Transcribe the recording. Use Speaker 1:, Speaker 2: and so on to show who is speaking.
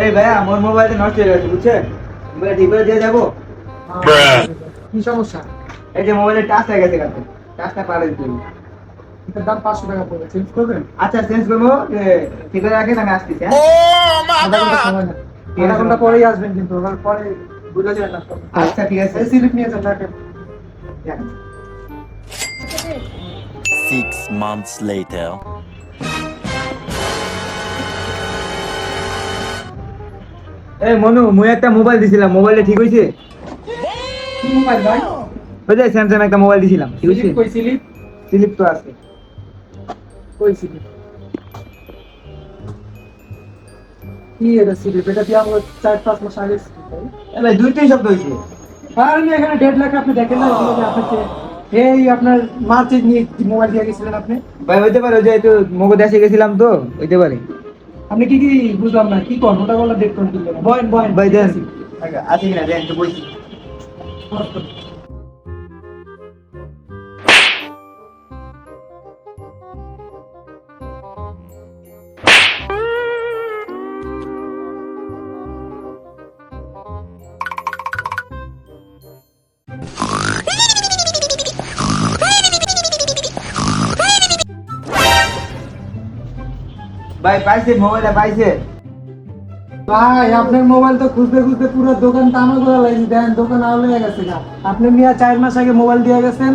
Speaker 1: এই ভাইয়া আমার মোবাইলটা নষ্ট হয়ে গেছে বুঝছেন, মোবাইল ঠিক করে দিয়ে যাবো।
Speaker 2: কি সমস্যা?
Speaker 1: এই যে মোবাইলের টাচ হয়ে গেছে কাছে, টাচটা পারে দিতে হবে।
Speaker 2: এটার দাম 500 টাকা পড়বে, চেঞ্জ করবেন?
Speaker 1: আচ্ছা চেঞ্জ করবো, ঠিক করে রাখেন আমি আসতেছি। হ্যাঁ
Speaker 2: আধা ঘন্টা সময় নেন, আধা ঘন্টা পরেই আসবেন, কিন্তু ওখানে পরে বুঝে যাবেন না।
Speaker 1: আচ্ছা ঠিক আছে।
Speaker 2: এই স্লিপ নিয়ে যান, রাখেন।
Speaker 1: যান।
Speaker 3: 6 months later.
Speaker 1: এই মনু, মুই একটা মোবাইল দিছিলাম, মোবাইলটা ঠিক হইছে?
Speaker 2: কি মোবাইল ভাই?
Speaker 1: ওই যে স্যামসাং একটা মোবাইল দিছিলাম, ঠিক হইছে?
Speaker 2: স্লিপ কই, স্লিপ
Speaker 1: স্লিপ তো আছে।
Speaker 2: কই, স্লিপ কি? এটা স্লিপ, এটা দিয়ে আমরা 4-5 মাস আগে slip ভাই।
Speaker 1: এ ভাই 2-3 সপ্তাহ হইছে।
Speaker 2: আর আমি এখানে ডেট লেখা, আপনি দেখেন না এগুলো যে আপনাকে এই আপনার মার্চে নিয়ে মোবাইল দিয়ে গেছিলেন আপনি।
Speaker 1: ভাই হইতে পারে, ওই যে একটু মগো দেশে গেছিলাম তো, হইতে পারে।
Speaker 2: আপনি কি কি বুঝলাম না, কি কোন ওটা বলা ডেট কোন দিলেন? বয়েন বয়েন
Speaker 1: ভাই দেন, আছে কিনা দেন তো বলছি। ভাই পাইছে, মোবাইলটা পাইছে।
Speaker 2: ভাই আপনার মোবাইল তো খুঁজতে খুঁজতে পুরো দোকান টানা করা লাগছে, দেন দোকান আউলে গেছে গা। আপনি মিয়া 4 মাস আগে মোবাইল দিয়ে গেছেন,